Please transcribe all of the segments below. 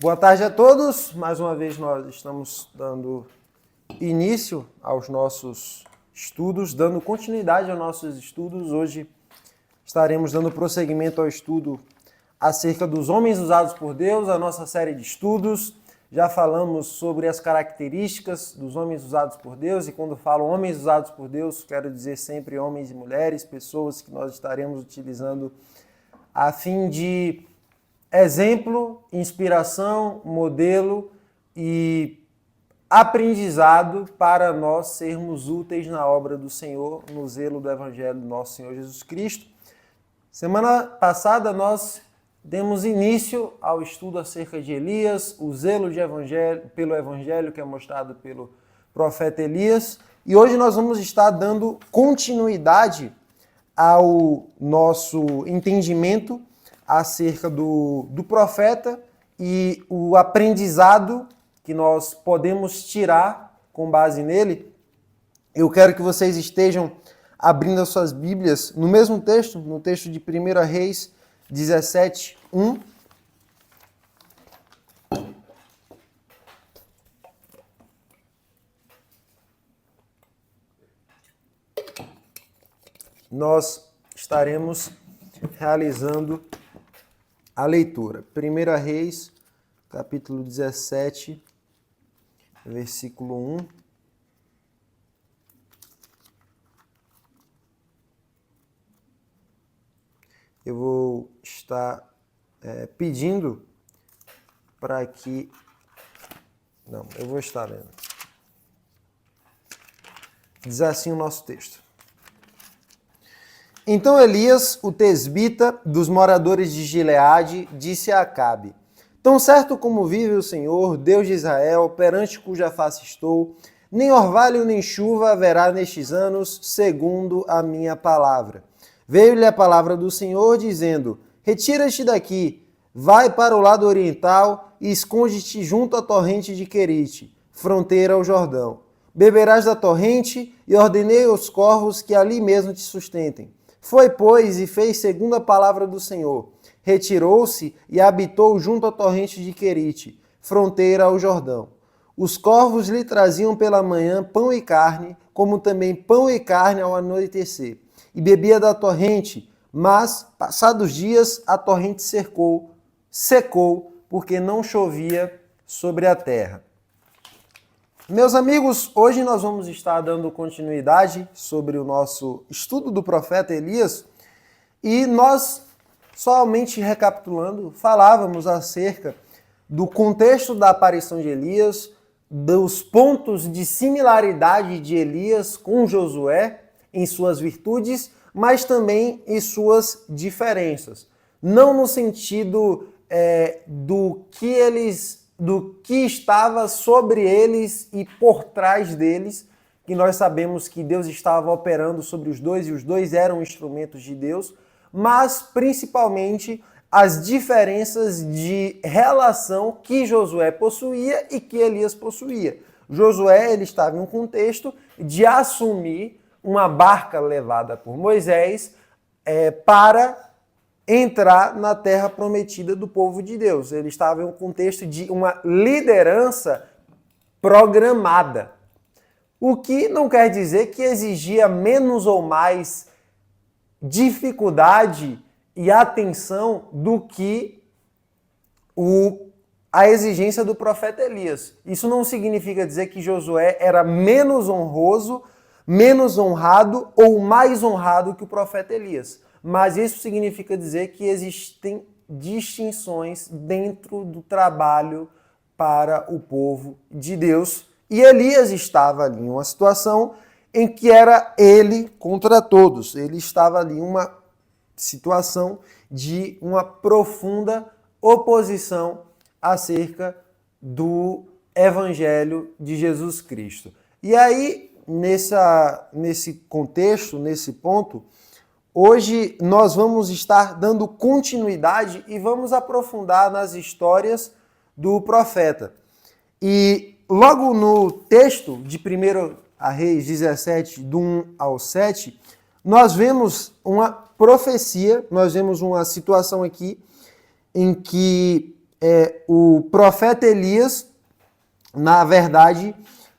Boa tarde a todos. Mais uma vez nós estamos dando início aos nossos estudos, dando continuidade aos nossos estudos. Hoje estaremos dando prosseguimento ao estudo acerca dos homens usados por Deus, a nossa série de estudos. Já falamos sobre as características dos homens usados por Deus, e quando falo homens usados por Deus, quero dizer sempre homens e mulheres, pessoas que nós estaremos utilizando a fim de exemplo, inspiração, modelo e aprendizado para nós sermos úteis na obra do Senhor, no zelo do Evangelho do nosso Senhor Jesus Cristo. Semana passada nós demos início ao estudo acerca de Elias, o zelo pelo Evangelho que é mostrado pelo profeta Elias, e hoje nós vamos estar dando continuidade ao nosso entendimento acerca do profeta e o aprendizado que nós podemos tirar com base nele. Eu quero que vocês estejam abrindo as suas Bíblias no mesmo texto, no texto de 1 Reis 17, 1. Nós estaremos realizando a leitura. 1 Reis, capítulo 17, versículo 1. Eu vou estar pedindo para que... Não, eu vou estar lendo. Diz assim o nosso texto. Então Elias, o tesbita dos moradores de Gileade, disse a Acabe: Tão certo como vive o Senhor, Deus de Israel, perante cuja face estou, nem orvalho nem chuva haverá nestes anos, segundo a minha palavra. Veio-lhe a palavra do Senhor, dizendo: Retira-te daqui, vai para o lado oriental e esconde-te junto à torrente de Querite, fronteira ao Jordão. Beberás da torrente, e ordenei aos corvos que ali mesmo te sustentem. Foi, pois, e fez segundo a palavra do Senhor. Retirou-se e habitou junto à torrente de Querite, fronteira ao Jordão. Os corvos lhe traziam pela manhã pão e carne, como também pão e carne ao anoitecer. E bebia da torrente, mas, passados dias, a torrente secou, porque não chovia sobre a terra. Meus amigos, hoje nós vamos estar dando continuidade sobre o nosso estudo do profeta Elias, e nós, somente recapitulando, falávamos acerca do contexto da aparição de Elias, dos pontos de similaridade de Elias com Josué em suas virtudes, mas também em suas diferenças. Não no sentido do que estava sobre eles e por trás deles, que nós sabemos que Deus estava operando sobre os dois e os dois eram instrumentos de Deus, mas principalmente as diferenças de relação que Josué possuía e que Elias possuía. Josué ele estava em um contexto de assumir uma barca levada por Moisés para entrar na terra prometida do povo de Deus. Ele estava em um contexto de uma liderança programada, o que não quer dizer que exigia menos ou mais dificuldade e atenção do que a exigência do profeta Elias. Isso não significa dizer que Josué era menos honroso, menos honrado ou mais honrado que o profeta Elias. Mas isso significa dizer que existem distinções dentro do trabalho para o povo de Deus. E Elias estava ali em uma situação em que era ele contra todos. Ele estava ali em uma situação de uma profunda oposição acerca do Evangelho de Jesus Cristo. E aí, nesse contexto, nesse ponto, hoje nós vamos estar dando continuidade e vamos aprofundar nas histórias do profeta. E logo no texto de 1 Reis 17, do 1 ao 7, nós vemos uma profecia, nós vemos uma situação aqui em que o profeta Elias, na verdade,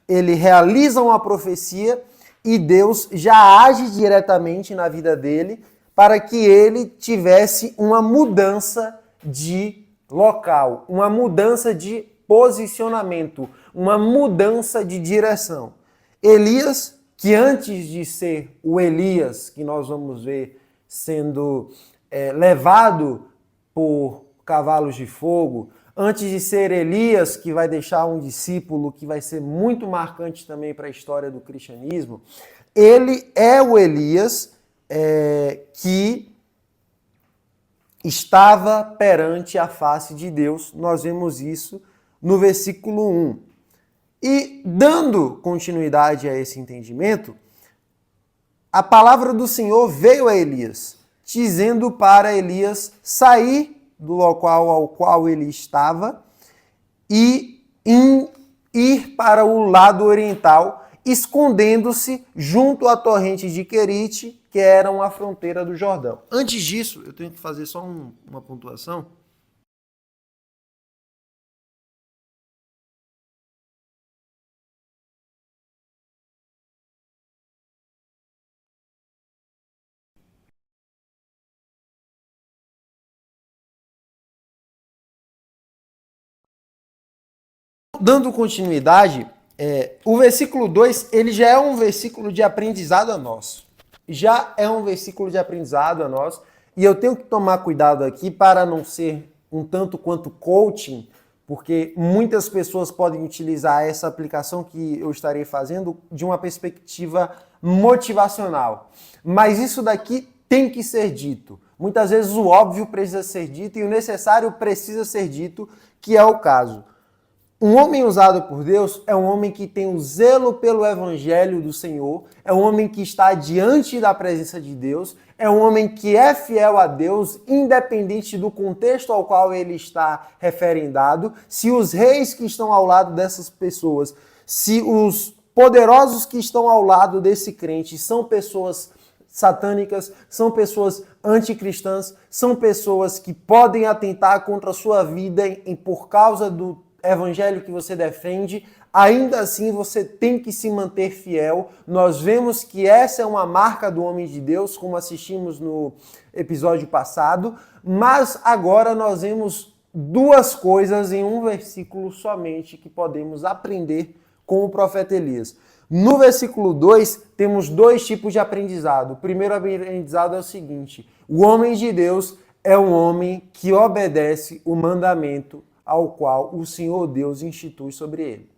ele realiza uma profecia e Deus já age diretamente na vida dele para que ele tivesse uma mudança de local, uma mudança de posicionamento, uma mudança de direção. Elias, que antes de ser o Elias, que nós vamos ver sendo levado por cavalos de fogo, antes de ser Elias, que vai deixar um discípulo que vai ser muito marcante também para a história do cristianismo, ele é o Elias que estava perante a face de Deus. Nós vemos isso no versículo 1. E dando continuidade a esse entendimento, a palavra do Senhor veio a Elias, dizendo para Elias sair do local ao qual ele estava e ir para o lado oriental, escondendo-se junto à torrente de Querite, que era a fronteira do Jordão. Antes disso, eu tenho que fazer só uma pontuação. Dando continuidade, o versículo 2, ele já é um versículo de aprendizado a nós. Já é um versículo de aprendizado a nós. E eu tenho que tomar cuidado aqui para não ser um tanto quanto coaching, porque muitas pessoas podem utilizar essa aplicação que eu estarei fazendo de uma perspectiva motivacional. Mas isso daqui tem que ser dito. Muitas vezes o óbvio precisa ser dito e o necessário precisa ser dito, que é o caso. Um homem usado por Deus é um homem que tem o zelo pelo evangelho do Senhor, é um homem que está diante da presença de Deus, é um homem que é fiel a Deus, independente do contexto ao qual ele está referendado. Se os reis que estão ao lado dessas pessoas, se os poderosos que estão ao lado desse crente são pessoas satânicas, são pessoas anticristãs, são pessoas que podem atentar contra a sua vida por causa do evangelho que você defende, ainda assim você tem que se manter fiel. Nós vemos que essa é uma marca do homem de Deus, como assistimos no episódio passado, mas agora nós vemos duas coisas em um versículo somente que podemos aprender com o profeta Elias. No versículo 2, temos dois tipos de aprendizado. O primeiro aprendizado é o seguinte: o homem de Deus é um homem que obedece o mandamento ao qual o Senhor Deus institui sobre ele.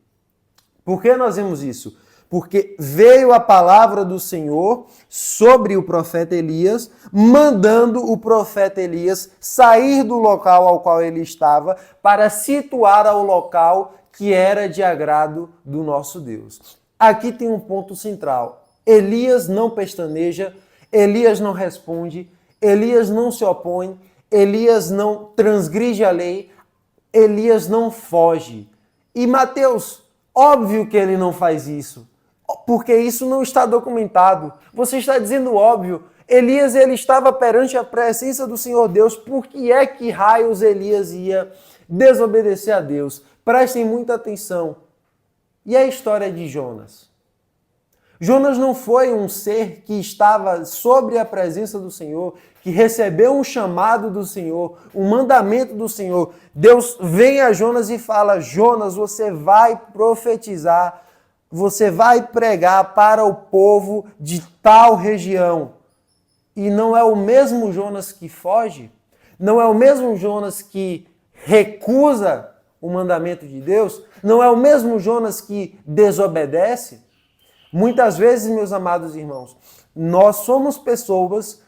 Por que nós vemos isso? Porque veio a palavra do Senhor sobre o profeta Elias, mandando o profeta Elias sair do local ao qual ele estava para situar ao local que era de agrado do nosso Deus. Aqui tem um ponto central. Elias não pestaneja, Elias não responde, Elias não se opõe, Elias não transgride a lei, Elias não foge. E Mateus, óbvio que ele não faz isso, porque isso não está documentado. Você está dizendo óbvio. Elias, ele estava perante a presença do Senhor Deus. Por que é que raios Elias ia desobedecer a Deus? Prestem muita atenção. E a história de Jonas? Jonas não foi um ser que estava sobre a presença do Senhor, que recebeu um chamado do Senhor, um mandamento do Senhor. Deus vem a Jonas e fala: Jonas, você vai profetizar, você vai pregar para o povo de tal região. E não é o mesmo Jonas que foge? Não é o mesmo Jonas que recusa o mandamento de Deus? Não é o mesmo Jonas que desobedece? Muitas vezes, meus amados irmãos, nós somos pessoas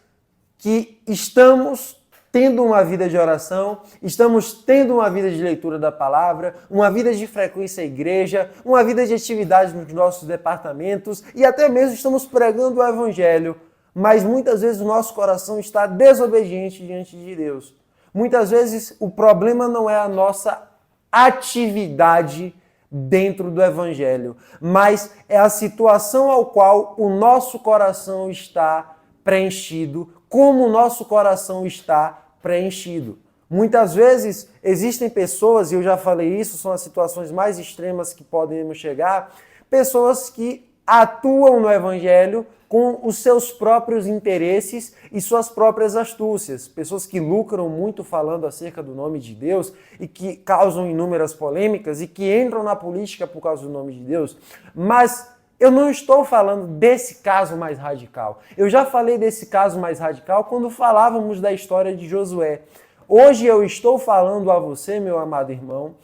que estamos tendo uma vida de oração, estamos tendo uma vida de leitura da palavra, uma vida de frequência à igreja, uma vida de atividades nos nossos departamentos e até mesmo estamos pregando o evangelho, mas muitas vezes o nosso coração está desobediente diante de Deus. Muitas vezes o problema não é a nossa atividade dentro do evangelho, mas é a situação ao qual o nosso coração está preenchido, como o nosso coração está preenchido. Muitas vezes existem pessoas, e eu já falei isso, são as situações mais extremas que podemos chegar, pessoas que atuam no evangelho com os seus próprios interesses e suas próprias astúcias. Pessoas que lucram muito falando acerca do nome de Deus e que causam inúmeras polêmicas e que entram na política por causa do nome de Deus. Mas eu não estou falando desse caso mais radical. Eu já falei desse caso mais radical quando falávamos da história de Josué. Hoje eu estou falando a você, meu amado irmão,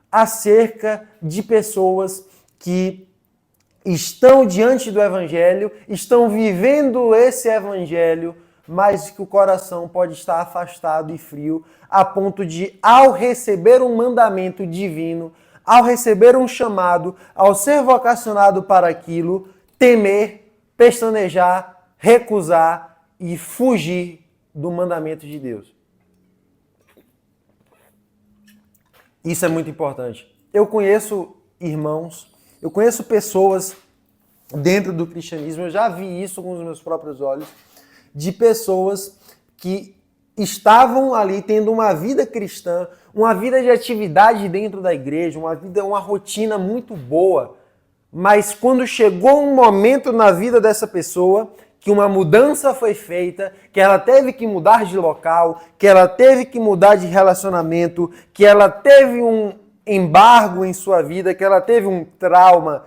acerca de pessoas que estão diante do evangelho, estão vivendo esse evangelho, mas que o coração pode estar afastado e frio, a ponto de, ao receber um mandamento divino, ao receber um chamado, ao ser vocacionado para aquilo, temer, pestanejar, recusar e fugir do mandamento de Deus. Isso é muito importante. Eu conheço irmãos, eu conheço pessoas dentro do cristianismo, eu já vi isso com os meus próprios olhos, de pessoas que estavam ali tendo uma vida cristã, uma vida de atividade dentro da igreja, uma rotina muito boa, mas quando chegou um momento na vida dessa pessoa que uma mudança foi feita, que ela teve que mudar de local, que ela teve que mudar de relacionamento, que ela teve um embargo em sua vida, que ela teve um trauma,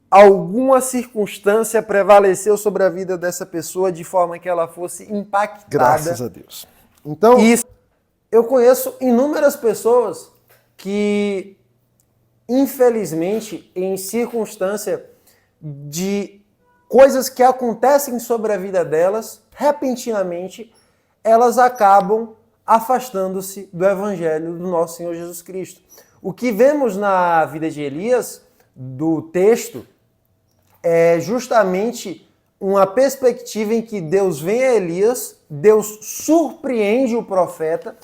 alguma circunstância prevaleceu sobre a vida dessa pessoa de forma que ela fosse impactada. Graças a Deus. Então, isso, eu conheço inúmeras pessoas que, infelizmente, em circunstância de coisas que acontecem sobre a vida delas, repentinamente, elas acabam afastando-se do evangelho do nosso Senhor Jesus Cristo. O que vemos na vida de Elias, do texto, é justamente uma perspectiva em que Deus vem a Elias, Deus surpreende o profeta,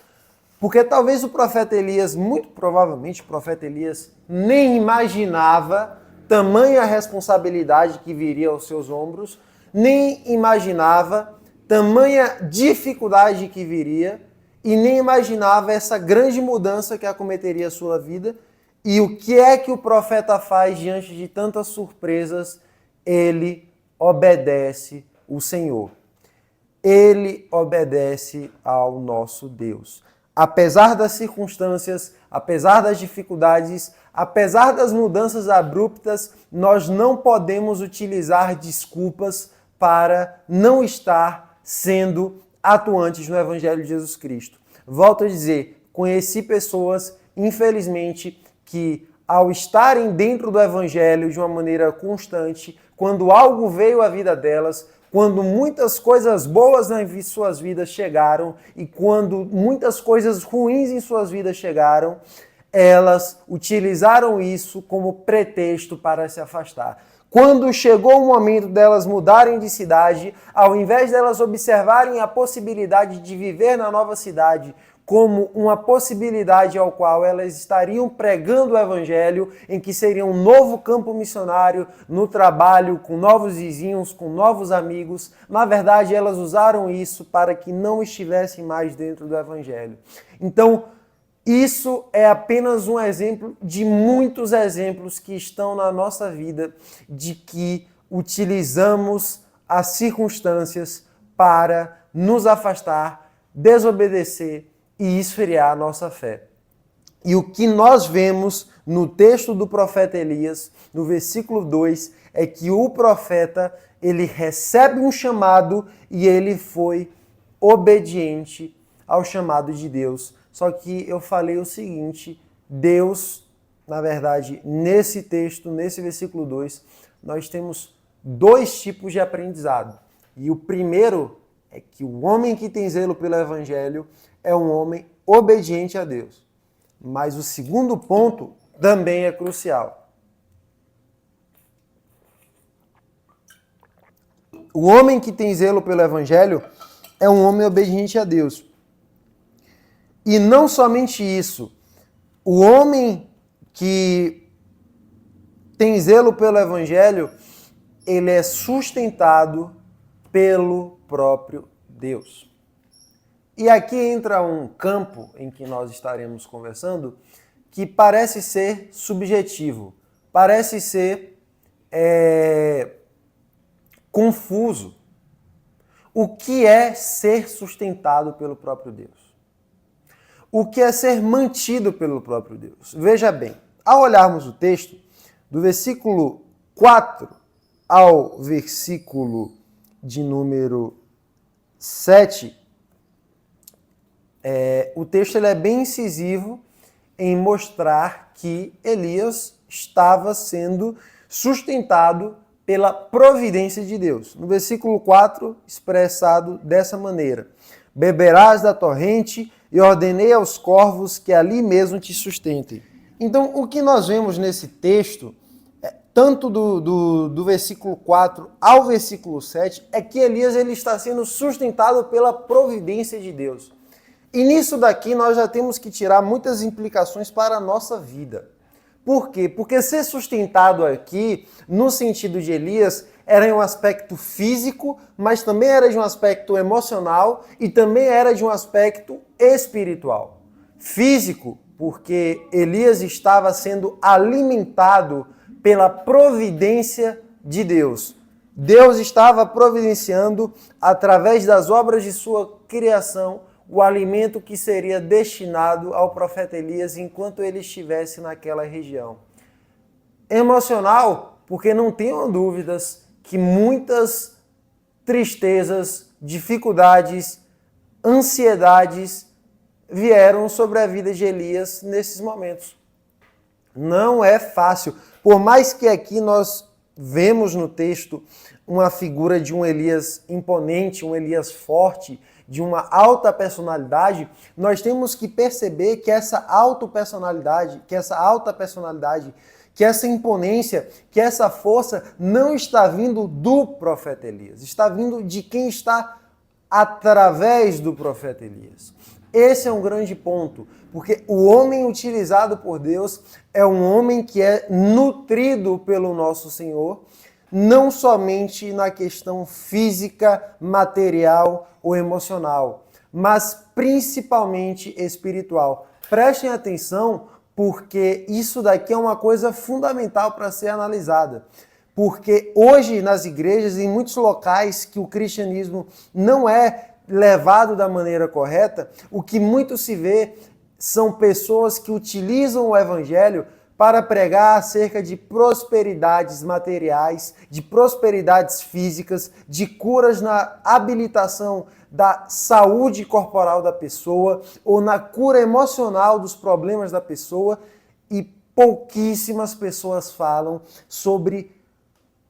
porque talvez o profeta Elias, muito provavelmente o profeta Elias, nem imaginava tamanha responsabilidade que viria aos seus ombros, nem imaginava tamanha dificuldade que viria e nem imaginava essa grande mudança que acometeria a sua vida. E o que é que o profeta faz diante de tantas surpresas? Ele obedece o Senhor. Ele obedece ao nosso Deus. Apesar das circunstâncias, apesar das dificuldades, apesar das mudanças abruptas, nós não podemos utilizar desculpas para não estar sendo atuantes no Evangelho de Jesus Cristo. Volto a dizer, conheci pessoas, infelizmente, que ao estarem dentro do Evangelho de uma maneira constante, quando algo veio à vida delas, quando muitas coisas boas em suas vidas chegaram e quando muitas coisas ruins em suas vidas chegaram, elas utilizaram isso como pretexto para se afastar. Quando chegou o momento delas mudarem de cidade, ao invés delas observarem a possibilidade de viver na nova cidade como uma possibilidade ao qual elas estariam pregando o evangelho, em que seria um novo campo missionário no trabalho, com novos vizinhos, com novos amigos, na verdade elas usaram isso para que não estivessem mais dentro do evangelho. Então, isso é apenas um exemplo de muitos exemplos que estão na nossa vida de que utilizamos as circunstâncias para nos afastar, desobedecer e esfriar a nossa fé. E o que nós vemos no texto do profeta Elias, no versículo 2, é que o profeta, ele recebe um chamado e ele foi obediente ao chamado de Deus. Só que eu falei o seguinte, Deus, na verdade, nesse texto, nesse versículo 2, nós temos dois tipos de aprendizado. E o primeiro é que o homem que tem zelo pelo evangelho é um homem obediente a Deus. Mas o segundo ponto também é crucial. O homem que tem zelo pelo evangelho é um homem obediente a Deus. E não somente isso, o homem que tem zelo pelo evangelho, ele é sustentado pelo próprio Deus. E aqui entra um campo em que nós estaremos conversando que parece ser subjetivo, parece ser confuso. O que é ser sustentado pelo próprio Deus? O que é ser mantido pelo próprio Deus? Veja bem, ao olharmos o texto, do versículo 4 ao versículo de número 7, o texto ele é bem incisivo em mostrar que Elias estava sendo sustentado pela providência de Deus. No versículo 4, expressado dessa maneira: beberás da torrente e ordenei aos corvos que ali mesmo te sustentem. Então, o que nós vemos nesse texto, tanto do versículo 4 ao versículo 7, é que Elias ele está sendo sustentado pela providência de Deus. E nisso daqui nós já temos que tirar muitas implicações para a nossa vida. Por quê? Porque ser sustentado aqui, no sentido de Elias, era em um aspecto físico, mas também era de um aspecto emocional e também era de um aspecto espiritual. Físico, porque Elias estava sendo alimentado pela providência de Deus. Deus estava providenciando, através das obras de sua criação, o alimento que seria destinado ao profeta Elias enquanto ele estivesse naquela região. Emocional, porque não tenham dúvidas que muitas tristezas, dificuldades, ansiedades vieram sobre a vida de Elias nesses momentos. Não é fácil. Por mais que aqui nós vemos no texto uma figura de um Elias imponente, um Elias forte, de uma alta personalidade, nós temos que perceber que essa alta personalidade, que essa imponência, que essa força não está vindo do profeta Elias, está vindo de quem está através do profeta Elias. Esse é um grande ponto, porque o homem utilizado por Deus é um homem que é nutrido pelo nosso Senhor, não somente na questão física, material ou emocional, mas principalmente espiritual. Prestem atenção, porque isso daqui é uma coisa fundamental para ser analisada. Porque hoje nas igrejas, em muitos locais que o cristianismo não é levado da maneira correta, o que muito se vê são pessoas que utilizam o evangelho para pregar acerca de prosperidades materiais, de prosperidades físicas, de curas na habilitação da saúde corporal da pessoa ou na cura emocional dos problemas da pessoa, e pouquíssimas pessoas falam sobre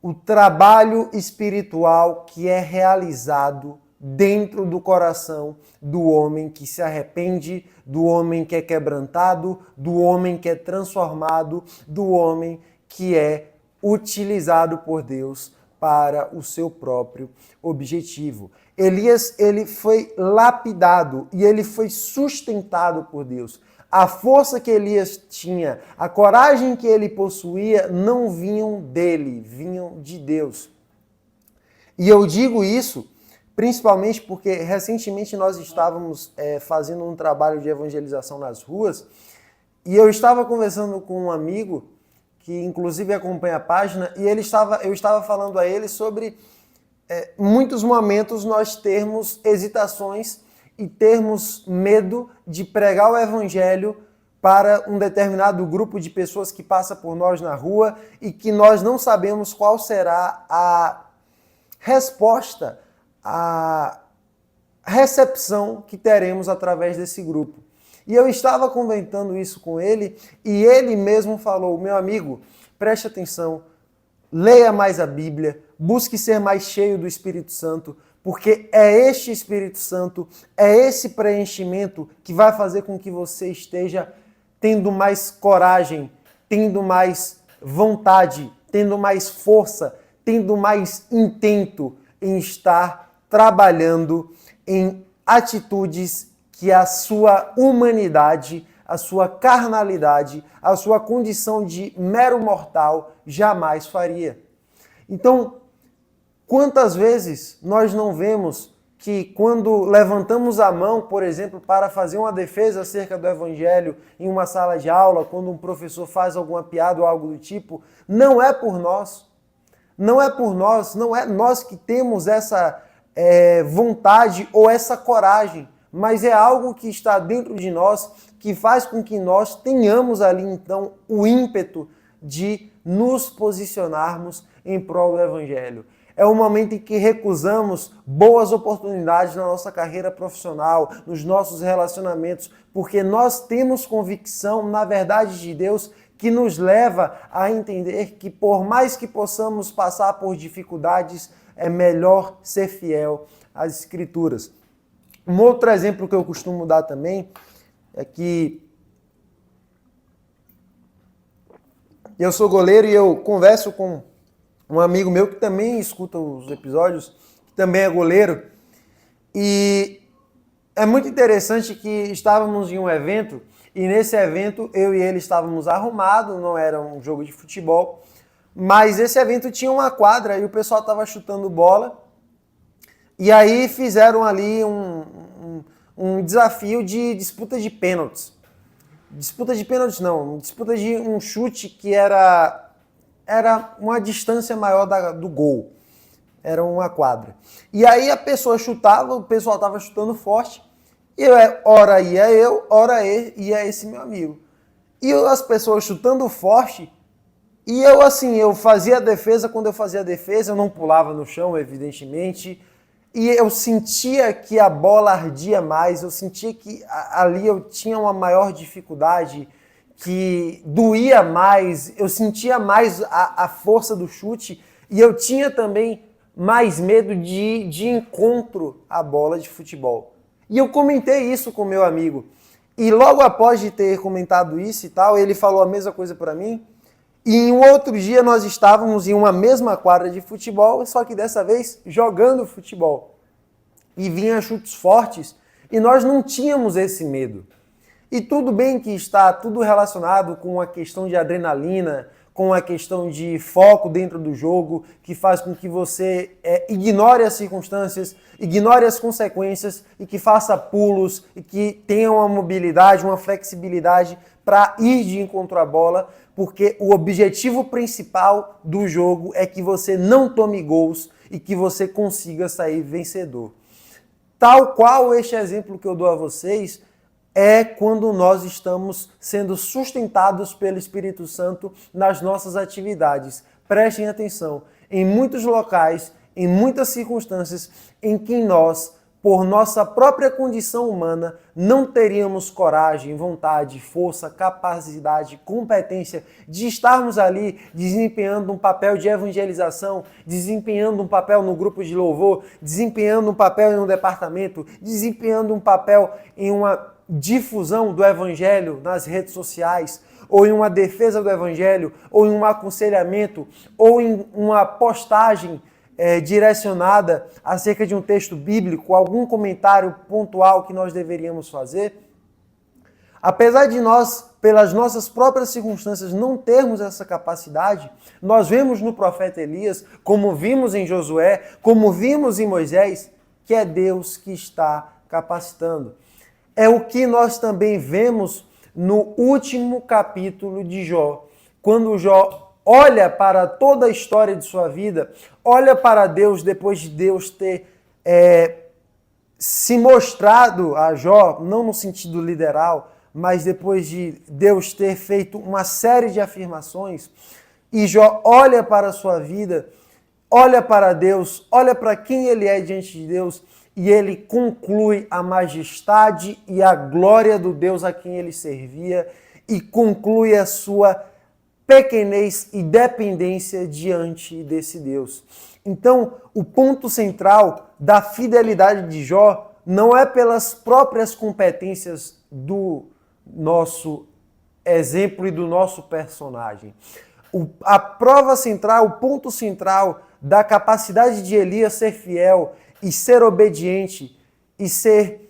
o trabalho espiritual que é realizado dentro do coração do homem que se arrepende, do homem que é quebrantado, do homem que é transformado, do homem que é utilizado por Deus para o seu próprio objetivo. Elias, ele foi lapidado e ele foi sustentado por Deus. A força que Elias tinha, a coragem que ele possuía, não vinham dele, vinham de Deus. E eu digo isso principalmente porque recentemente nós estávamos fazendo um trabalho de evangelização nas ruas e eu estava conversando com um amigo que inclusive acompanha a página e eu estava falando a ele sobre muitos momentos nós termos hesitações e termos medo de pregar o evangelho para um determinado grupo de pessoas que passa por nós na rua e que nós não sabemos qual será a resposta, a recepção que teremos através desse grupo. E eu estava comentando isso com ele e ele mesmo falou: meu amigo, preste atenção, leia mais a Bíblia, busque ser mais cheio do Espírito Santo, porque é este Espírito Santo, é esse preenchimento que vai fazer com que você esteja tendo mais coragem, tendo mais vontade, tendo mais força, tendo mais intento em estar trabalhando em atitudes que a sua humanidade, a sua carnalidade, a sua condição de mero mortal jamais faria. Então, quantas vezes nós não vemos que quando levantamos a mão, por exemplo, para fazer uma defesa acerca do Evangelho em uma sala de aula, quando um professor faz alguma piada ou algo do tipo, não é por nós. Não é por nós, não é nós que temos essa vontade ou essa coragem, mas é algo que está dentro de nós, que faz com que nós tenhamos ali, então, o ímpeto de nos posicionarmos em prol do Evangelho. É o momento em que recusamos boas oportunidades na nossa carreira profissional, nos nossos relacionamentos, porque nós temos convicção na verdade de Deus que nos leva a entender que por mais que possamos passar por dificuldades, é melhor ser fiel às Escrituras. Um outro exemplo que eu costumo dar também é que eu sou goleiro e eu converso com um amigo meu que também escuta os episódios, que também é goleiro, e é muito interessante que estávamos em um evento, e nesse evento eu e ele estávamos arrumados, não era um jogo de futebol, mas esse evento tinha uma quadra e o pessoal estava chutando bola, e aí fizeram ali um desafio de disputa de pênaltis. Disputa de pênaltis não, disputa de um chute que era uma distância maior do gol. Era uma quadra. E aí a pessoa chutava, o pessoal estava chutando forte, e ora ia eu, ora ia esse meu amigo. E as pessoas chutando forte, e eu fazia a defesa, quando eu fazia a defesa, eu não pulava no chão, evidentemente, e eu sentia que a bola ardia mais, eu sentia que ali eu tinha uma maior dificuldade, que doía mais, eu sentia mais a força do chute, e eu tinha também mais medo de encontro à bola de futebol. E eu comentei isso com meu amigo. E logo após de ter comentado isso e tal, ele falou a mesma coisa para mim. E em um outro dia nós estávamos em uma mesma quadra de futebol, só que dessa vez jogando futebol. E vinha chutes fortes e nós não tínhamos esse medo. E tudo bem que está tudo relacionado com a questão de adrenalina, com a questão de foco dentro do jogo, que faz com que você ignore as circunstâncias, ignore as consequências e que faça pulos e que tenha uma mobilidade, uma flexibilidade para ir de encontro à bola, porque o objetivo principal do jogo é que você não tome gols e que você consiga sair vencedor. Tal qual este exemplo que eu dou a vocês, é quando nós estamos sendo sustentados pelo Espírito Santo nas nossas atividades. Prestem atenção, em muitos locais, em muitas circunstâncias em que nós, por nossa própria condição humana, não teríamos coragem, vontade, força, capacidade, competência de estarmos ali desempenhando um papel de evangelização, desempenhando um papel no grupo de louvor, desempenhando um papel em um departamento, desempenhando um papel em uma difusão do Evangelho nas redes sociais, ou em uma defesa do Evangelho, ou em um aconselhamento, ou em uma postagem direcionada acerca de um texto bíblico, algum comentário pontual que nós deveríamos fazer. Apesar de nós, pelas nossas próprias circunstâncias, não termos essa capacidade, nós vemos no profeta Elias, como vimos em Josué, como vimos em Moisés, que é Deus que está capacitando. É o que nós também vemos no último capítulo de Jó, quando Jó olha para toda a história de sua vida, olha para Deus depois de Deus ter se mostrado a Jó, não no sentido literal, mas depois de Deus ter feito uma série de afirmações, e Jó olha para a sua vida, olha para Deus, olha para quem ele é diante de Deus, e ele conclui a majestade e a glória do Deus a quem ele servia e conclui a sua pequenez e dependência diante desse Deus. Então, o ponto central da fidelidade de Jó não é pelas próprias competências do nosso exemplo e do nosso personagem. A prova central, o ponto central da capacidade de Elias ser fiel e ser obediente e ser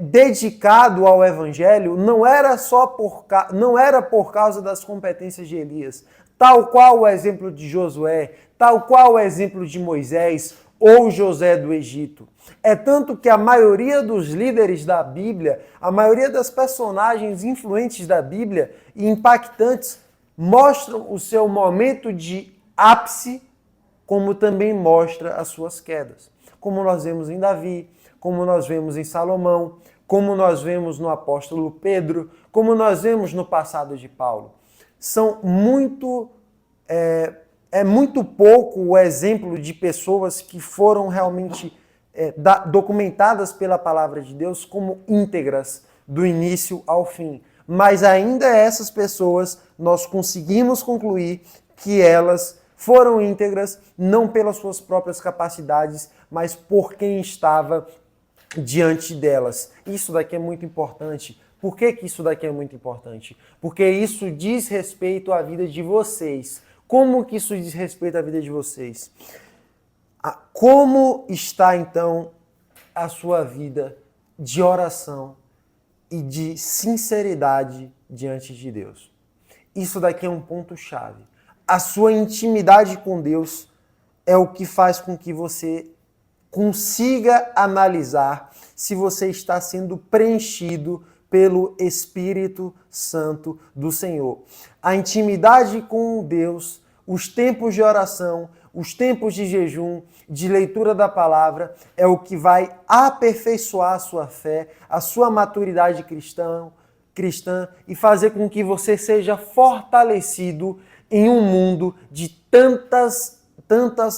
dedicado ao Evangelho não era por causa das competências de Elias, tal qual o exemplo de Josué, tal qual o exemplo de Moisés ou José do Egito. É tanto que a maioria dos líderes da Bíblia, a maioria das personagens influentes da Bíblia e impactantes, mostram o seu momento de ápice, como também mostra as suas quedas. Como nós vemos em Davi, como nós vemos em Salomão, como nós vemos no apóstolo Pedro, como nós vemos no passado de Paulo. É muito pouco o exemplo de pessoas que foram realmente documentadas pela palavra de Deus como íntegras do início ao fim. Mas ainda essas pessoas, nós conseguimos concluir que elas foram íntegras não pelas suas próprias capacidades, mas por quem estava diante delas. Isso daqui é muito importante. Por que isso daqui é muito importante? Porque isso diz respeito à vida de vocês. Como que isso diz respeito à vida de vocês? Como está, então, a sua vida de oração e de sinceridade diante de Deus? Isso daqui é um ponto-chave. A sua intimidade com Deus é o que faz com que você consiga analisar se você está sendo preenchido pelo Espírito Santo do Senhor. A intimidade com Deus, os tempos de oração, os tempos de jejum, de leitura da palavra, é o que vai aperfeiçoar a sua fé, a sua maturidade cristã e fazer com que você seja fortalecido em um mundo de tantas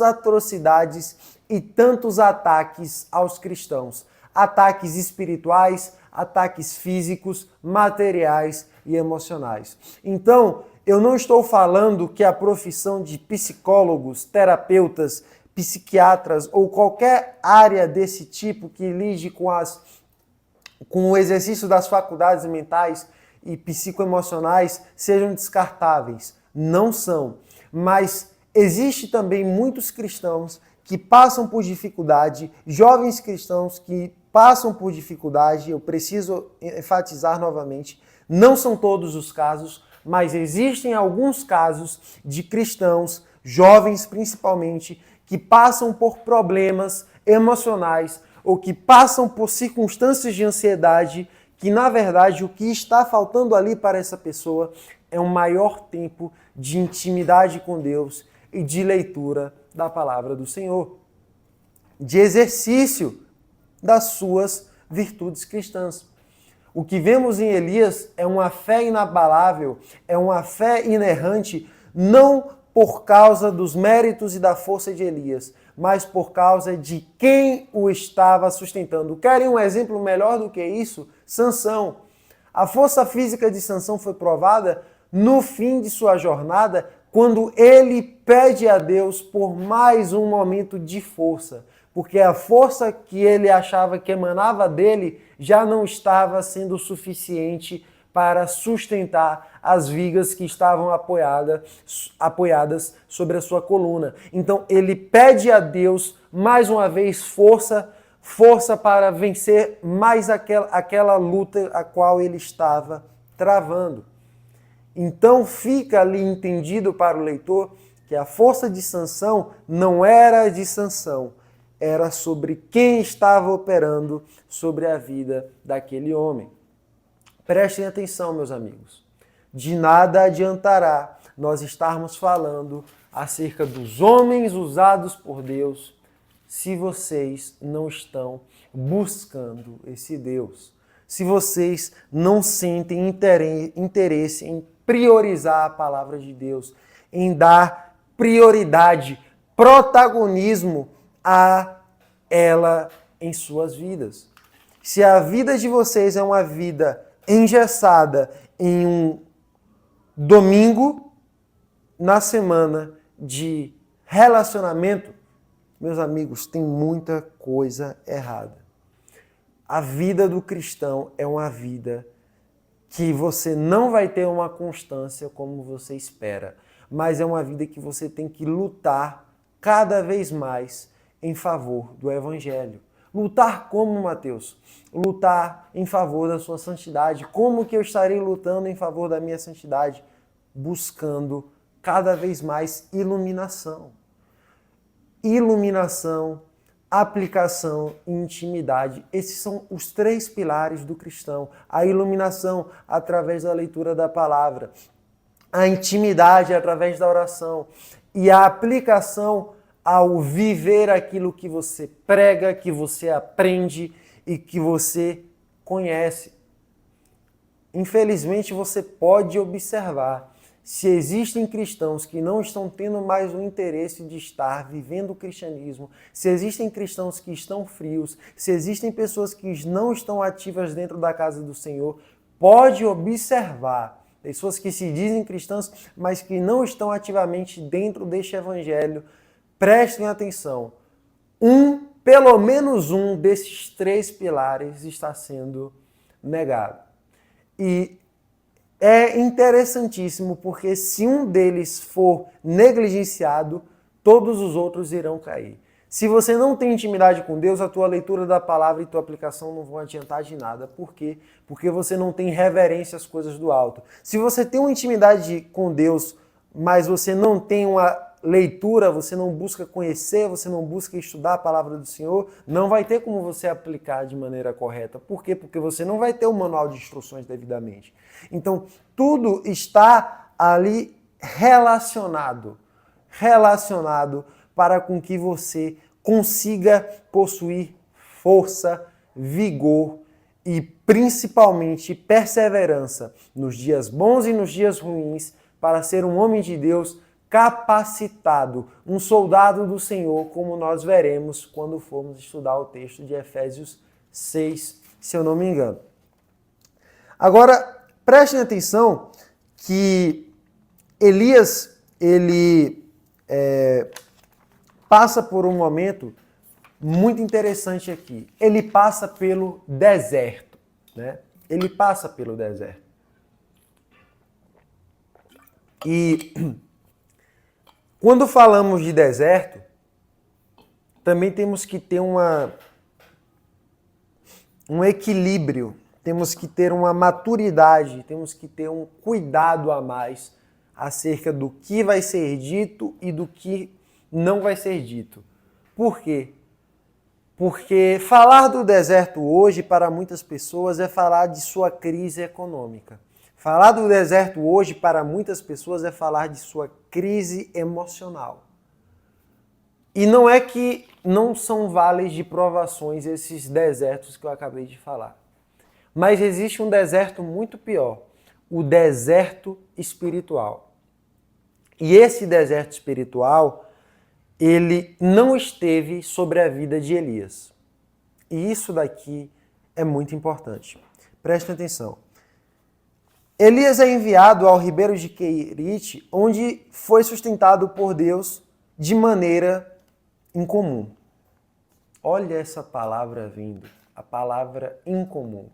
atrocidades e tantos ataques aos cristãos. Ataques espirituais, ataques físicos, materiais e emocionais. Então, eu não estou falando que a profissão de psicólogos, terapeutas, psiquiatras ou qualquer área desse tipo que lide com o exercício das faculdades mentais e psicoemocionais sejam descartáveis. Não são. Mas existe também muitos cristãos que passam por dificuldade, jovens cristãos que passam por dificuldade. Eu preciso enfatizar novamente, não são todos os casos, mas existem alguns casos de cristãos, jovens principalmente, que passam por problemas emocionais ou que passam por circunstâncias de ansiedade, que na verdade o que está faltando ali para essa pessoa é um maior tempo de intimidade com Deus e de leitura da palavra do Senhor, de exercício das suas virtudes cristãs. O que vemos em Elias é uma fé inabalável, é uma fé inerrante, não por causa dos méritos e da força de Elias, mas por causa de quem o estava sustentando. Querem um exemplo melhor do que isso? Sansão. A força física de Sansão foi provada no fim de sua jornada, quando ele pede a Deus por mais um momento de força, porque a força que ele achava que emanava dele já não estava sendo suficiente para sustentar as vigas que estavam apoiadas sobre a sua coluna. Então ele pede a Deus mais uma vez força para vencer mais aquela luta a qual ele estava travando. Então fica ali entendido para o leitor que a força de Sansão não era de Sansão, era sobre quem estava operando sobre a vida daquele homem. Prestem atenção, meus amigos. De nada adiantará nós estarmos falando acerca dos homens usados por Deus se vocês não estão buscando esse Deus. Se vocês não sentem interesse em priorizar a palavra de Deus, em dar prioridade, protagonismo a ela em suas vidas. Se a vida de vocês é uma vida engessada em um domingo na semana de relacionamento, meus amigos, tem muita coisa errada. A vida do cristão é uma vida que você não vai ter uma constância como você espera, mas é uma vida que você tem que lutar cada vez mais em favor do Evangelho. Lutar como, Mateus? Lutar em favor da sua santidade. Como que eu estarei lutando em favor da minha santidade? Buscando cada vez mais iluminação. Iluminação aplicação e intimidade. Esses são os 3 pilares do cristão. A iluminação através da leitura da palavra, a intimidade através da oração e a aplicação ao viver aquilo que você prega, que você aprende e que você conhece. Infelizmente, você pode observar se existem cristãos que não estão tendo mais o interesse de estar vivendo o cristianismo, se existem cristãos que estão frios, se existem pessoas que não estão ativas dentro da casa do Senhor, pode observar pessoas que se dizem cristãs, mas que não estão ativamente dentro deste evangelho. Prestem atenção. Pelo menos um desses 3 pilares está sendo negado. E é interessantíssimo porque se um deles for negligenciado, todos os outros irão cair. Se você não tem intimidade com Deus, a tua leitura da palavra e tua aplicação não vão adiantar de nada. Por quê? Porque você não tem reverência às coisas do alto. Se você tem uma intimidade com Deus, mas você não tem uma leitura, você não busca conhecer, você não busca estudar a palavra do Senhor, não vai ter como você aplicar de maneira correta. Por quê? Porque você não vai ter o manual de instruções devidamente. Então, tudo está ali relacionado para com que você consiga possuir força, vigor e principalmente perseverança nos dias bons e nos dias ruins para ser um homem de Deus capacitado, um soldado do Senhor, como nós veremos quando formos estudar o texto de Efésios 6, se eu não me engano. Agora, prestem atenção que Elias, ele passa por um momento muito interessante aqui. Ele passa pelo deserto, né? Ele passa pelo deserto. E quando falamos de deserto, também temos que ter um equilíbrio, temos que ter uma maturidade, temos que ter um cuidado a mais acerca do que vai ser dito e do que não vai ser dito. Por quê? Porque falar do deserto hoje para muitas pessoas é falar de sua crise econômica. Falar do deserto hoje para muitas pessoas é falar de sua crise emocional. E não é que não são vales de provações esses desertos que eu acabei de falar. Mas existe um deserto muito pior, o deserto espiritual. E esse deserto espiritual, ele não esteve sobre a vida de Elias. E isso daqui é muito importante. Prestem atenção. Elias é enviado ao ribeiro de Querite, onde foi sustentado por Deus de maneira incomum. Olha essa palavra vindo, a palavra incomum.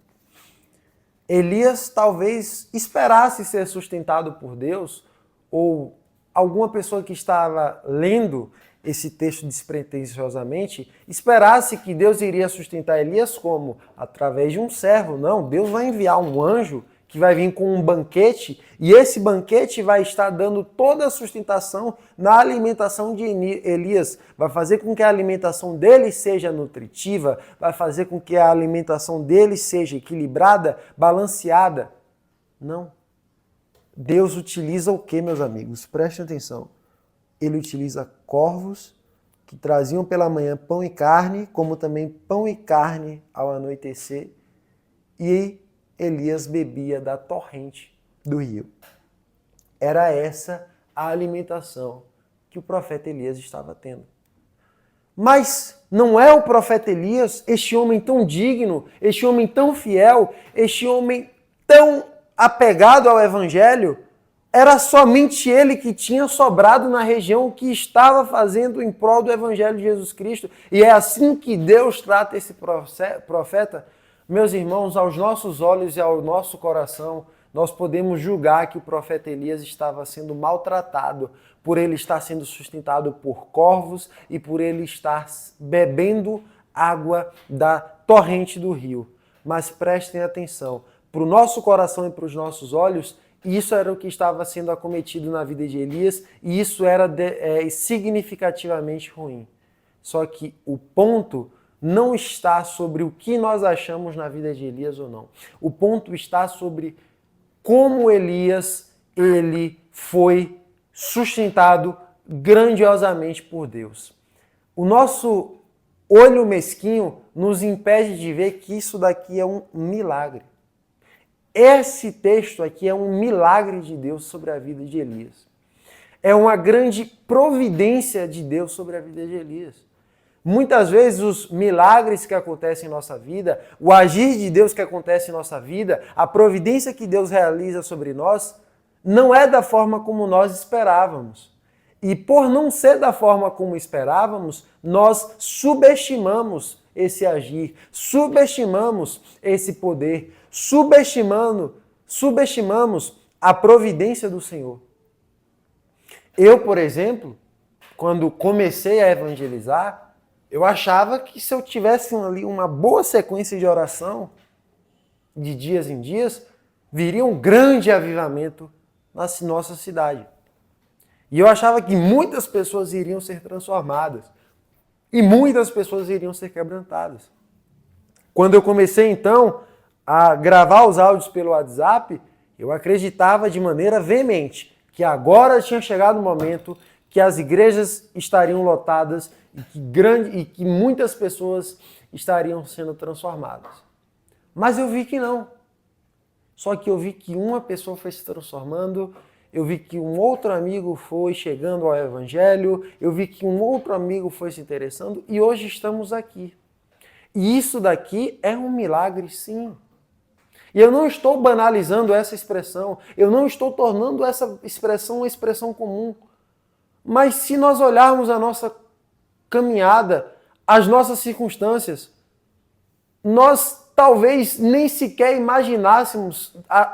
Elias talvez esperasse ser sustentado por Deus, ou alguma pessoa que estava lendo esse texto despretensiosamente esperasse que Deus iria sustentar Elias como? Através de um servo. Não, Deus vai enviar um anjo que vai vir com um banquete, e esse banquete vai estar dando toda a sustentação na alimentação de Elias. Vai fazer com que a alimentação dele seja nutritiva, vai fazer com que a alimentação dele seja equilibrada, balanceada. Não. Deus utiliza o que, meus amigos? Prestem atenção. Ele utiliza corvos que traziam pela manhã pão e carne, como também pão e carne ao anoitecer, e Elias bebia da torrente do rio. Era essa a alimentação que o profeta Elias estava tendo. Mas não é o profeta Elias, este homem tão digno, este homem tão fiel, este homem tão apegado ao evangelho, era somente ele que tinha sobrado na região que estava fazendo em prol do evangelho de Jesus Cristo. E é assim que Deus trata esse profeta. Meus irmãos, aos nossos olhos e ao nosso coração, nós podemos julgar que o profeta Elias estava sendo maltratado por ele estar sendo sustentado por corvos e por ele estar bebendo água da torrente do rio. Mas prestem atenção, para o nosso coração e para os nossos olhos, isso era o que estava sendo acometido na vida de Elias e isso era significativamente ruim. Só que o ponto não está sobre o que nós achamos na vida de Elias ou não. O ponto está sobre como Elias, ele foi sustentado grandiosamente por Deus. O nosso olho mesquinho nos impede de ver que isso daqui é um milagre. Esse texto aqui é um milagre de Deus sobre a vida de Elias. É uma grande providência de Deus sobre a vida de Elias. Muitas vezes os milagres que acontecem em nossa vida, o agir de Deus que acontece em nossa vida, a providência que Deus realiza sobre nós, não é da forma como nós esperávamos. E por não ser da forma como esperávamos, nós subestimamos esse agir, subestimamos esse poder, subestimamos a providência do Senhor. Eu, por exemplo, quando comecei a evangelizar, eu achava que se eu tivesse ali uma boa sequência de oração, de dias em dias, viria um grande avivamento na nossa cidade. E eu achava que muitas pessoas iriam ser transformadas. E muitas pessoas iriam ser quebrantadas. Quando eu comecei, então, a gravar os áudios pelo WhatsApp, eu acreditava de maneira veemente que agora tinha chegado o momento que as igrejas estariam lotadas e que muitas pessoas estariam sendo transformadas. Mas eu vi que não. Só que eu vi que uma pessoa foi se transformando, eu vi que um outro amigo foi chegando ao Evangelho, eu vi que um outro amigo foi se interessando e hoje estamos aqui. E isso daqui é um milagre, sim. E eu não estou banalizando essa expressão, eu não estou tornando essa expressão uma expressão comum. Mas se nós olharmos a nossa caminhada, as nossas circunstâncias, nós talvez nem sequer imaginássemos há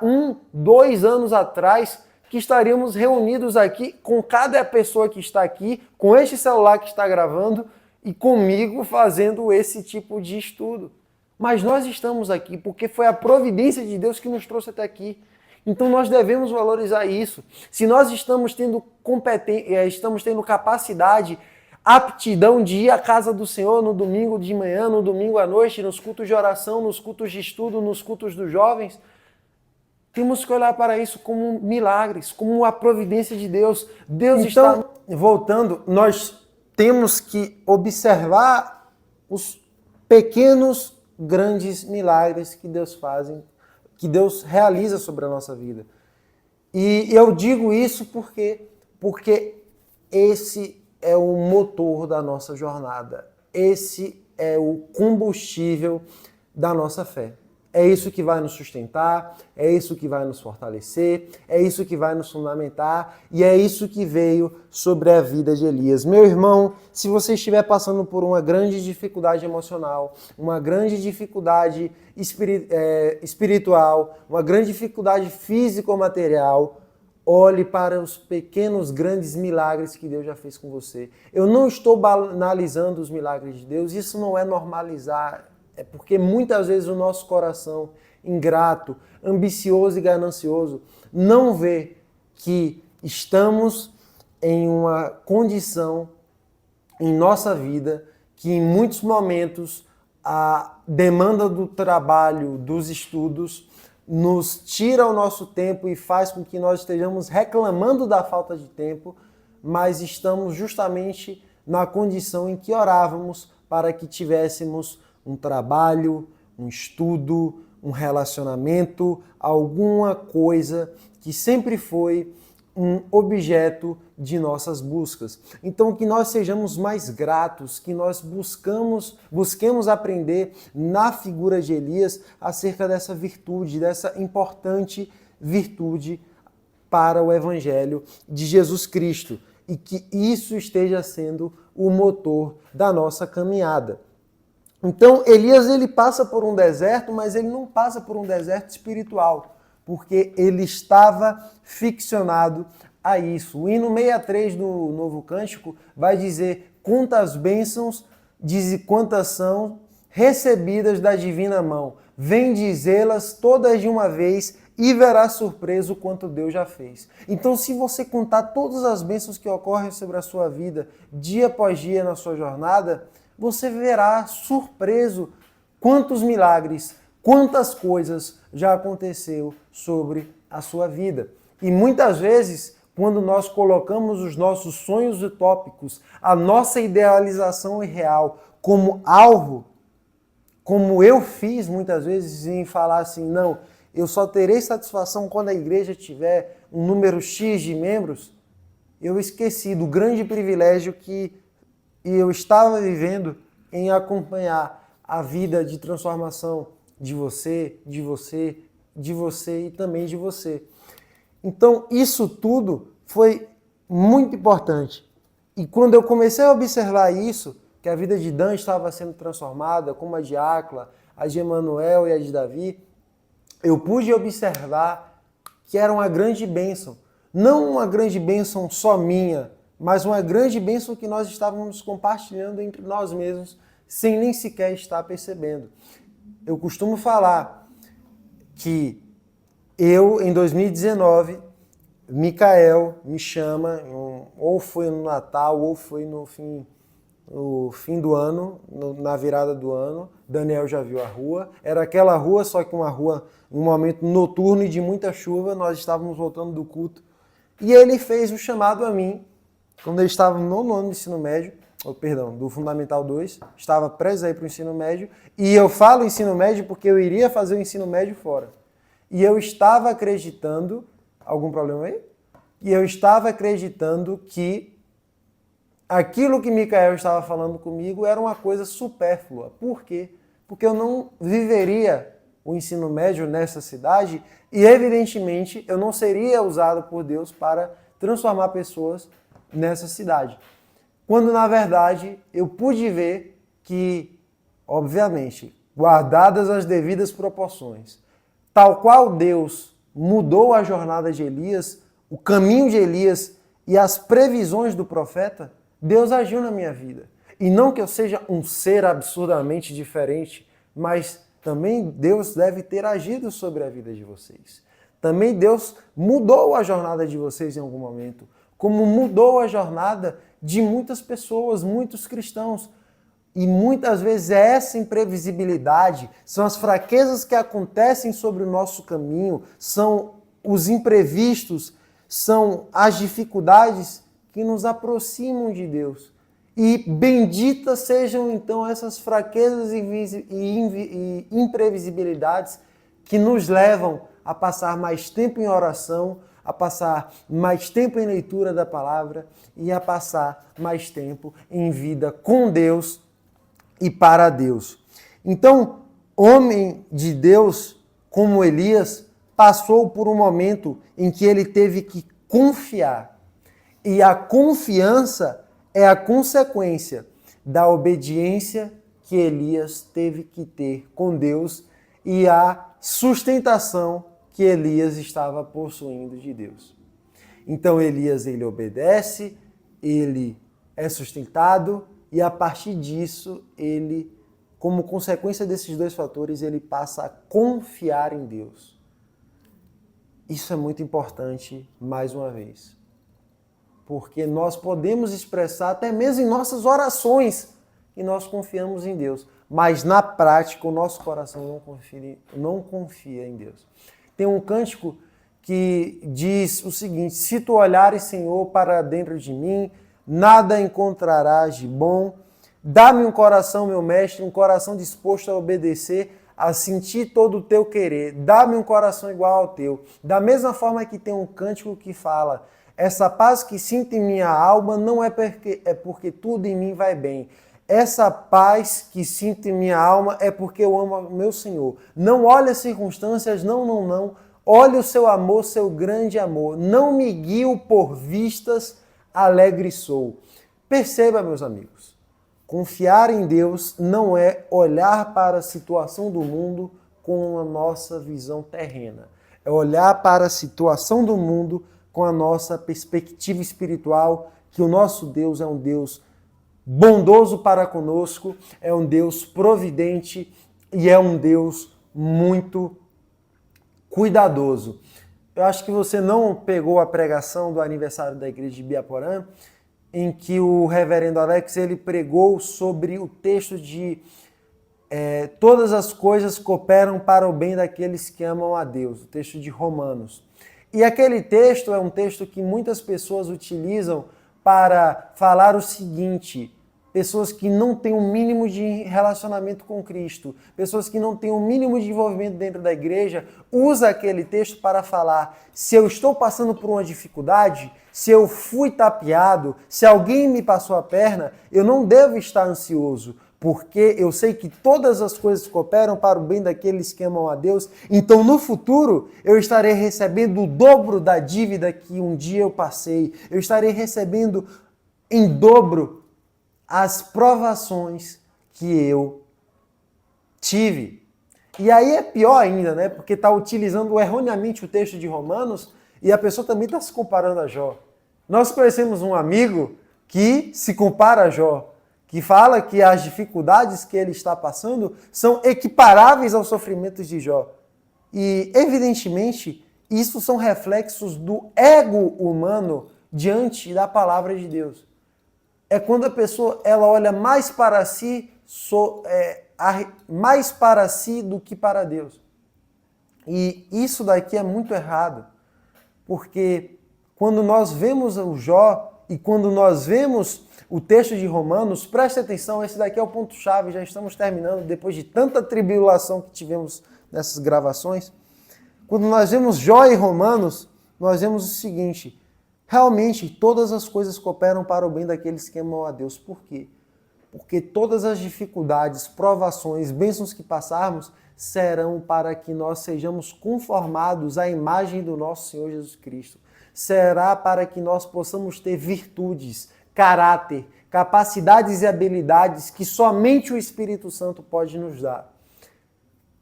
2 anos atrás que estaríamos reunidos aqui com cada pessoa que está aqui, com este celular que está gravando e comigo fazendo esse tipo de estudo. Mas nós estamos aqui porque foi a providência de Deus que nos trouxe até aqui. Então nós devemos valorizar isso. Se nós estamos tendo capacidade, aptidão de ir à casa do Senhor no domingo de manhã, no domingo à noite, nos cultos de oração, nos cultos de estudo, nos cultos dos jovens, temos que olhar para isso como milagres, como a providência de Deus. Deus está voltando, nós temos que observar os pequenos, grandes milagres que Deus faz, que Deus realiza sobre a nossa vida. E eu digo isso porque esse é o motor da nossa jornada. Esse é o combustível da nossa fé. É isso que vai nos sustentar, é isso que vai nos fortalecer, é isso que vai nos fundamentar e é isso que veio sobre a vida de Elias. Meu irmão, se você estiver passando por uma grande dificuldade emocional, uma grande dificuldade espiritual, uma grande dificuldade físico-material, olhe para os pequenos, grandes milagres que Deus já fez com você. Eu não estou banalizando os milagres de Deus, isso não é normalizar. É porque muitas vezes o nosso coração ingrato, ambicioso e ganancioso não vê que estamos em uma condição em nossa vida que em muitos momentos a demanda do trabalho, dos estudos, nos tira o nosso tempo e faz com que nós estejamos reclamando da falta de tempo, mas estamos justamente na condição em que orávamos para que tivéssemos um trabalho, um estudo, um relacionamento, alguma coisa que sempre foi um objeto de nossas buscas. Então, que nós sejamos mais gratos, que nós busquemos aprender na figura de Elias acerca dessa virtude, dessa importante virtude para o Evangelho de Jesus Cristo e que isso esteja sendo o motor da nossa caminhada. Então, Elias ele passa por um deserto, mas ele não passa por um deserto espiritual, porque ele estava ficcionado a isso. O hino 63 do Novo Cântico vai dizer: quantas bênçãos, diz quantas são recebidas da divina mão. Vem dizê-las todas de uma vez, e verá surpreso quanto Deus já fez. Então, se você contar todas as bênçãos que ocorrem sobre a sua vida, dia após dia na sua jornada, você verá surpreso quantos milagres, quantas coisas já aconteceu sobre a sua vida. E muitas vezes, quando nós colocamos os nossos sonhos utópicos, a nossa idealização irreal como alvo, como eu fiz muitas vezes em falar assim, não, eu só terei satisfação quando a igreja tiver um número X de membros, eu esqueci do grande privilégio que eu estava vivendo em acompanhar a vida de transformação de você, de você, de você e também de você. Então, isso tudo foi muito importante. E quando eu comecei a observar isso, que a vida de Dan estava sendo transformada, como a de Acla, a de Emanuel e a de Davi, eu pude observar que era uma grande bênção. Não uma grande bênção só minha, mas uma grande bênção que nós estávamos compartilhando entre nós mesmos, sem nem sequer estar percebendo. Eu costumo falar que eu, em 2019, Micael me chama, ou foi no Natal, ou foi no fim do ano, na virada do ano. Daniel já viu a rua. Era aquela rua, só que uma rua, um momento noturno e de muita chuva. Nós estávamos voltando do culto. E ele fez o chamado a mim, quando eu estava no nono ano do ensino médio, do Fundamental 2, estava prestes a ir para o ensino médio. E eu falo ensino médio porque eu iria fazer o ensino médio fora. E eu estava acreditando... Algum problema aí? E eu estava acreditando que aquilo que Micael estava falando comigo era uma coisa supérflua. Por quê? Porque eu não viveria o ensino médio nessa cidade e, evidentemente, eu não seria usado por Deus para transformar pessoas nessa cidade. Quando, na verdade, eu pude ver que, obviamente, guardadas as devidas proporções, tal qual Deus mudou a jornada de Elias, o caminho de Elias e as previsões do profeta, Deus agiu na minha vida. E não que eu seja um ser absurdamente diferente, mas também Deus deve ter agido sobre a vida de vocês. Também Deus mudou a jornada de vocês em algum momento, como mudou a jornada de muitas pessoas, muitos cristãos. E muitas vezes essa imprevisibilidade, são as fraquezas que acontecem sobre o nosso caminho, são os imprevistos, são as dificuldades que nos aproximam de Deus. E benditas sejam então essas fraquezas e imprevisibilidades que nos levam a passar mais tempo em oração, a passar mais tempo em leitura da palavra e a passar mais tempo em vida com Deus e para Deus. Então, homem de Deus como Elias passou por um momento em que ele teve que confiar. E a confiança é a consequência da obediência que Elias teve que ter com Deus e a sustentação que Elias estava possuindo de Deus. Então Elias, ele obedece, ele é sustentado, e a partir disso, ele, como consequência desses dois fatores, ele passa a confiar em Deus. Isso é muito importante, mais uma vez. Porque nós podemos expressar, até mesmo em nossas orações, que nós confiamos em Deus. Mas na prática, o nosso coração não confia em Deus. Tem um cântico que diz o seguinte: se tu olhares, Senhor, para dentro de mim, nada encontrarás de bom. Dá-me um coração, meu mestre, um coração disposto a obedecer, a sentir todo o teu querer. Dá-me um coração igual ao teu. Da mesma forma que tem um cântico que fala: essa paz que sinto em minha alma não é porque tudo em mim vai bem. Essa paz que sinto em minha alma é porque eu amo meu Senhor. Não olhe as circunstâncias, não. Olhe o seu amor, seu grande amor. Não me guio por vistas, alegre sou. Perceba, meus amigos, confiar em Deus não é olhar para a situação do mundo com a nossa visão terrena. É olhar para a situação do mundo com a nossa perspectiva espiritual, que o nosso Deus é um Deus bondoso para conosco, é um Deus providente e é um Deus muito cuidadoso. Eu acho que você não pegou a pregação do aniversário da igreja de Biaporã, em que o reverendo Alex ele pregou sobre o texto de todas as coisas cooperam para o bem daqueles que amam a Deus, o texto de Romanos. E aquele texto é um texto que muitas pessoas utilizam para falar o seguinte: pessoas que não têm um mínimo de relacionamento com Cristo, pessoas que não têm um mínimo de envolvimento dentro da igreja, usa aquele texto para falar: se eu estou passando por uma dificuldade, se eu fui tapeado, se alguém me passou a perna, eu não devo estar ansioso, porque eu sei que todas as coisas cooperam para o bem daqueles que amam a Deus. Então, no futuro, eu estarei recebendo o dobro da dívida que um dia eu passei. Eu estarei recebendo em dobro as provações que eu tive. E aí é pior ainda, né? Porque está utilizando erroneamente o texto de Romanos e a pessoa também está se comparando a Jó. Nós conhecemos um amigo que se compara a Jó, que fala que as dificuldades que ele está passando são equiparáveis aos sofrimentos de Jó. E, evidentemente, isso são reflexos do ego humano diante da palavra de Deus. É quando a pessoa ela olha mais para si, mais para si do que para Deus. E isso daqui é muito errado, porque quando nós vemos o Jó e quando nós vemos o texto de Romanos, preste atenção, esse daqui é o ponto-chave, já estamos terminando, depois de tanta tribulação que tivemos nessas gravações. Quando nós vemos Jó e Romanos, nós vemos o seguinte: realmente todas as coisas cooperam para o bem daqueles que amam a Deus. Por quê? Porque todas as dificuldades, provações, bênçãos que passarmos serão para que nós sejamos conformados à imagem do nosso Senhor Jesus Cristo. Será para que nós possamos ter virtudes, caráter, capacidades e habilidades que somente o Espírito Santo pode nos dar.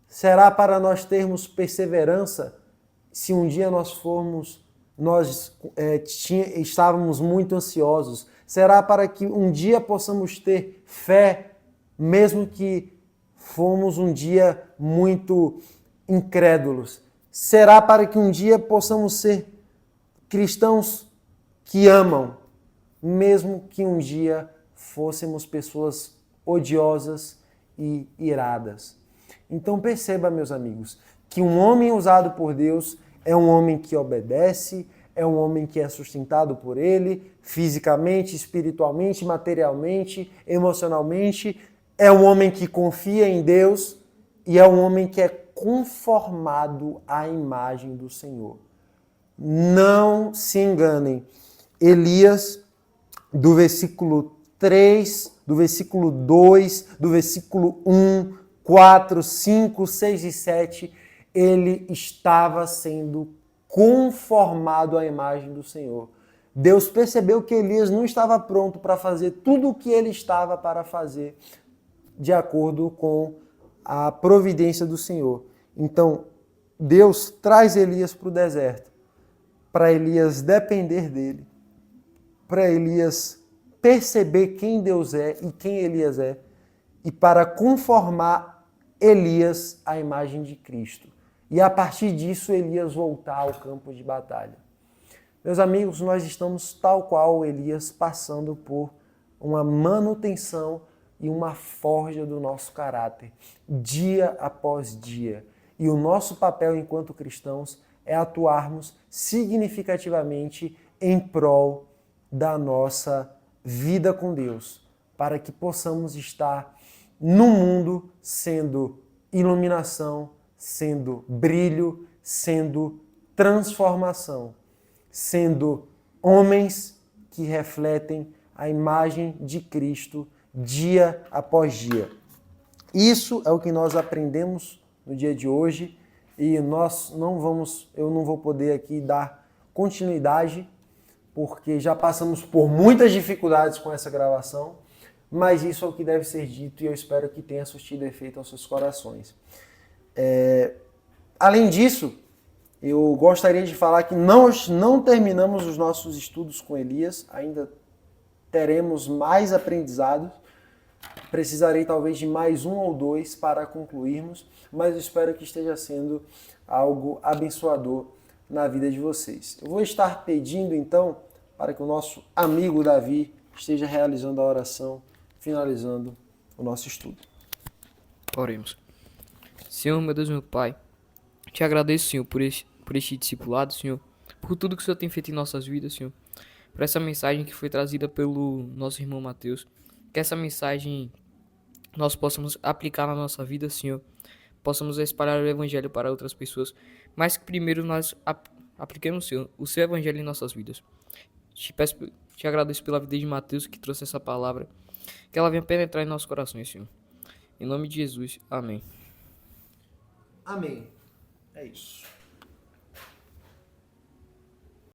Será para nós termos perseverança se um dia estávamos muito ansiosos. Será para que um dia possamos ter fé, mesmo que fomos um dia muito incrédulos. Será para que um dia possamos ser cristãos que amam, mesmo que um dia fôssemos pessoas odiosas e iradas. Então perceba, meus amigos, que um homem usado por Deus é um homem que obedece, é um homem que é sustentado por Ele, fisicamente, espiritualmente, materialmente, emocionalmente, é um homem que confia em Deus e é um homem que é conformado à imagem do Senhor. Não se enganem. Elias, do versículo 3, do versículo 2, do versículo 1, 4, 5, 6 e 7, ele estava sendo conformado à imagem do Senhor. Deus percebeu que Elias não estava pronto para fazer tudo o que ele estava para fazer de acordo com a providência do Senhor. Então, Deus traz Elias para o deserto, para Elias depender dele, para Elias perceber quem Deus é e quem Elias é, e para conformar Elias à imagem de Cristo. E a partir disso, Elias voltar ao campo de batalha. Meus amigos, nós estamos tal qual Elias, passando por uma manutenção e uma forja do nosso caráter, dia após dia. E o nosso papel enquanto cristãos é atuarmos significativamente em prol da nossa vida com Deus, para que possamos estar no mundo sendo iluminação, sendo brilho, sendo transformação, sendo homens que refletem a imagem de Cristo dia após dia. Isso é o que nós aprendemos no dia de hoje e eu não vou poder aqui dar continuidade, porque já passamos por muitas dificuldades com essa gravação, mas isso é o que deve ser dito e eu espero que tenha surtido efeito aos seus corações. Além disso, eu gostaria de falar que nós não terminamos os nossos estudos com Elias, ainda teremos mais aprendizados, precisarei talvez de mais um ou dois para concluirmos, mas eu espero que esteja sendo algo abençoador na vida de vocês. Eu vou estar pedindo então para que o nosso amigo Davi esteja realizando a oração, finalizando o nosso estudo. Oremos. Senhor, meu Deus, meu Pai, te agradeço, Senhor, por este discipulado, Senhor, por tudo que o Senhor tem feito em nossas vidas, Senhor, por essa mensagem que foi trazida pelo nosso irmão Mateus, que essa mensagem nós possamos aplicar na nossa vida, Senhor, possamos espalhar o Evangelho para outras pessoas, mas que primeiro nós apliquemos, Senhor, o seu Evangelho em nossas vidas. Te agradeço pela vida de Mateus que trouxe essa palavra, que ela venha penetrar em nossos corações, Senhor. Em nome de Jesus, amém. Amém. É isso.